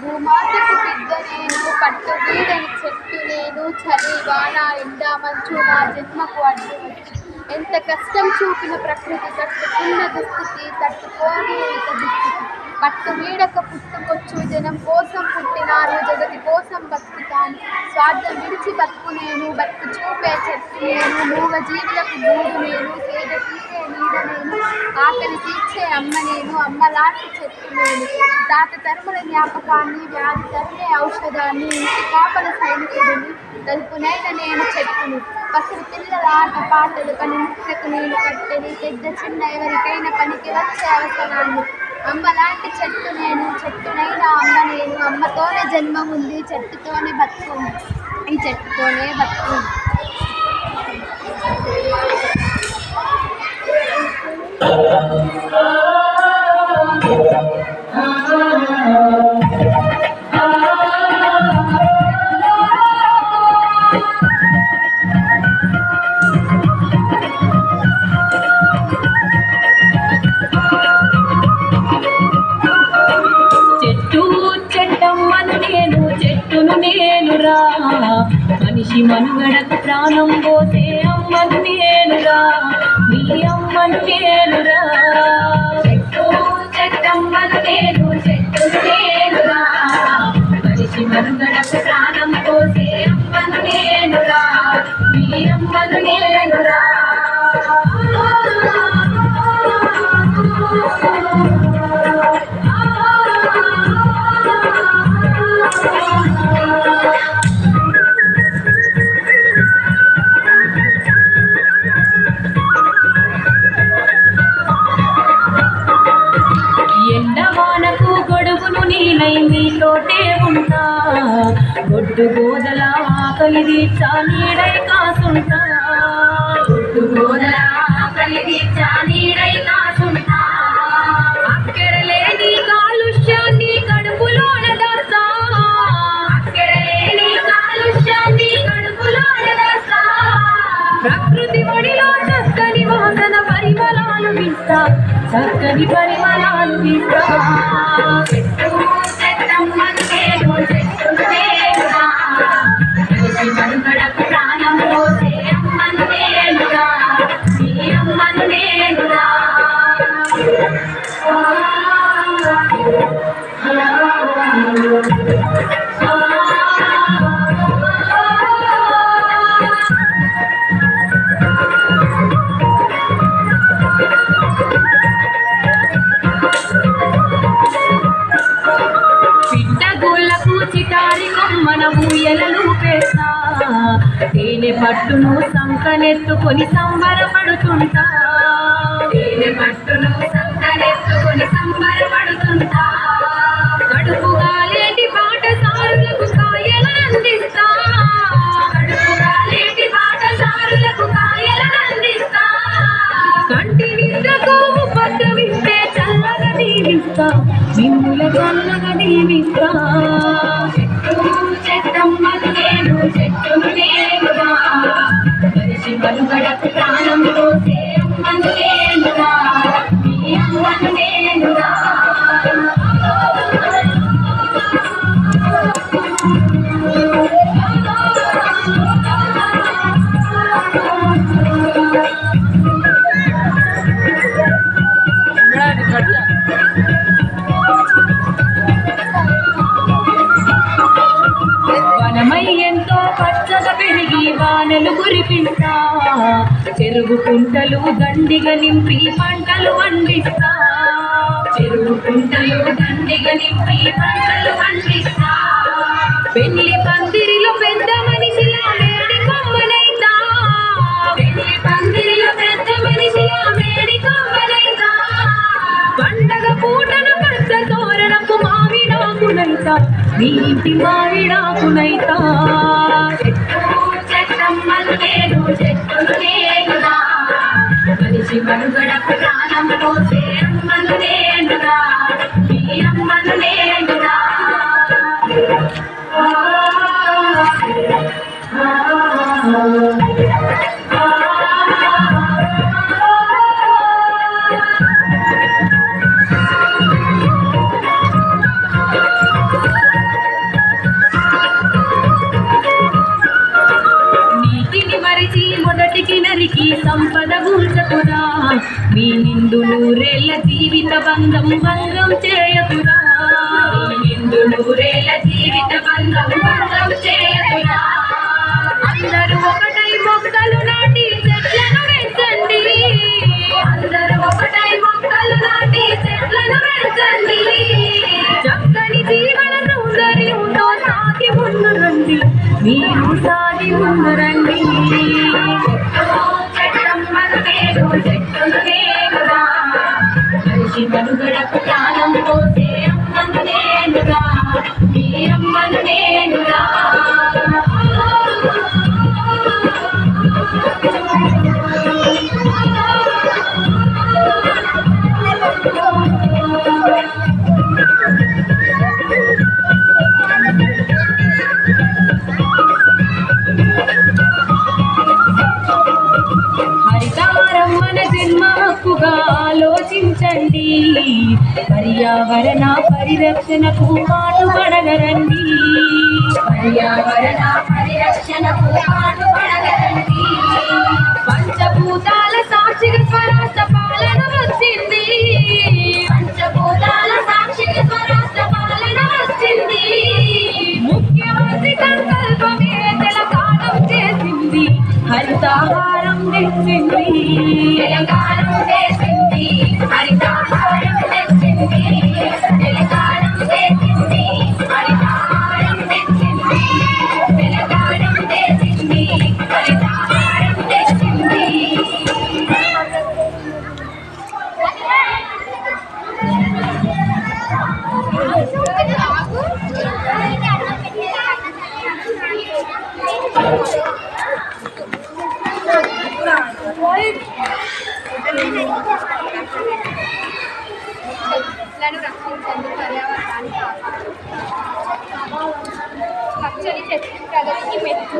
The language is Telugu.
భూమాతకు బిడ్డ నేను, పట్టు వీడని చెట్టు నేను, చలి వాన ఎండ మంచు నా జన్మకు అడ్డు వచ్చు. ఎంత కష్టం చూపిన ప్రకృతి తట్టుకున్న దుస్థితి, తట్టుకోని ఇక దుస్థితి. పట్టు వీడక పుట్టుకొచ్చు, జనం కోసం పుట్టినాను, జగతి కోసం బతుకుతాను. స్వార్థం విడిచి బతుకు నేను, బతుకు చూపే చెట్టు నేను, మూగ జీవులకు గూడు నేను, సేద తీరే నీడ నేను, ఆకలి తీర్చే అమ్మ నేను, అమ్మలాంటి చెట్టు నేను. తాత తరముల జ్ఞాపకాన్ని, వ్యాధి తరిమే ఔషధాన్ని, ఇంటి కాపల సైనికుడిని, తలుపునైన నేను చెట్టును. పసిడి పిల్లల ఆట పాటలు పనిముట్లకు నేను కట్టెని, పెద్ద చిన్న ఎవరికైనా పనికి వచ్చే అవసరాన్ని. అమ్మలాంటి చెట్టు నేను, చెట్టునైనా అమ్మ నేను, అమ్మతోనే జన్మ ఉంది, చెట్టుతోనే బతుకు, ఈ చెట్టుతోనే బతుకు. మనిషి మనుగడకు ప్రాణం పోతే అమ్మను నేనురా, నీ అమ్మను నేనురా. చెట్టు చెట్టమ్మను నేను, చెట్టును నేనురా, మనిషి మనుగడకు ప్రాణం పోతే అమ్మను నేనురా, నీ అమ్మను నేనురా. ఎండవానకు గొడుగును నీలై మీతోటే ఉంటా, గొడ్డు గోదల ఆకలి తీర్చా నీడై కాసుంటా, గొడ్డు గోదల ఆకలి తీర్చా నీడై కాసుంటా. అక్కరలేని కాలుష్యాన్ని కడుపులోన దాస్తా, అక్కరలేని కాలుష్యాన్ని కడుపులోన దాస్తా. ప్రకృతి ఒడిలో చక్కని వాసన పరిమళాలు వీస్తా, చక్కని పరిమళాలు వీస్తా. చెట్టు చెట్టమ్మను నేను, చెట్టును నేనురా, మనిషి మనుగడకు ప్రాణం పోసే అమ్మను నేనురా, నీ అమ్మను నేనురా. పిట్టగోళ్ళకు చిటారి కొమ్మన ఊయలలు పేస్తా, తేనె పట్టును సంకనెత్తుకొని సంబరపడుతుంటా, తేనె పట్టును సంకనెత్తుకొని సంబరపడుతుంటా. కడుపుగా లేటి పాఠశాలకు కాయలను అందిస్తా, కడుపుగా లేటి పాఠశాలకు కాయలను అందిస్తా. కంటి నిద్రకు ఉపద్రవిస్తే చల్లగా దీవిస్తా, మిమ్ముల చల్లగా దీవిస్తా. చెట్టు చెట్టమ్మను నేను, చెట్టును నేనురా, మనిషి మనుగడకు ప్రాణం పోసే అమ్మను నేనురా, నీ అమ్మను నేనురా. వనమై ఎంతో పచ్చగా పెరిగి వానలు కురిపిస్తా, చెరువు కుంటలు దండిగా నింపి పంటలు పండిస్తా, చెరువు కుంటలు దండిగా నింపి పంటలు పండిస్తా. పెళ్లి పందిరిలో పెద్ద మనిషిలా మేడి కొమ్మనైతా, పెళ్లి పందిరిలో పెద్ద మనిషిలా మేడి కొమ్మనైతా. పండగ పూటన పచ్చ తోరణపు మావిడాకునైతా, నీ ఇంటి మావిడాకునైతా. చెట్టు చెట్టమ్మను నేను, చెట్టును నేనురా, మనిషి మనుగడకు ప్రాణం పోసే అమ్మను నేనురా, నీ అమ్మను నేనురా. ఈ సంపద ఉంచకురా మీ నిండు నూరేళ్ల జీవిత బంధం భంగం చేయకురా నిండు నూరేళ్ల జీవిత బంధం భంగం చేయకురా అందరూ ఒకటై మొక్కలు నాటి చెట్లను పెంచండి అందరూ ఒకటై మొక్కలు నాటి చెట్లను పెంచండి చక్కని జీవన సౌందర్యంతో సాగి ముందు రండి మీరు సాగి ముందు రండి మనిషి మనుగడకు ప్రాణం పోసే అమ్మను నేనుగా మీ అమ్మను నేనుగా హరితహారం మన జన్మ హక్కుగా ఆలోచించండి పర్యావరణ పరిరక్షణకు పాటుపడగరండి పర్యావరణ పరిరక్షణకు పాటుపడగరండి పంచభూతాల సాక్షిగా స్వరాష్ట్ర పాలన వచ్చింది పంచభూతాల సాక్షిగా స్వరాష్ట్ర పాలన వచ్చింది ముఖ్యమంత్రి సంకల్పమే తెలంగాణం చేసింది హరితహారం తెచ్చింది తెలంగాణం చేసింది హరితహారం తెచ్చింది తెలంగాణం చేసింది హరితహారం తెచ్చింది తెలంగాణం చేసింది హరితహారం తెచ్చింది చెట్లను రక్షించండి పర్యావరణాన్ని కాపాడండి పచ్చని చెట్లు ప్రగతికి మెచ్చు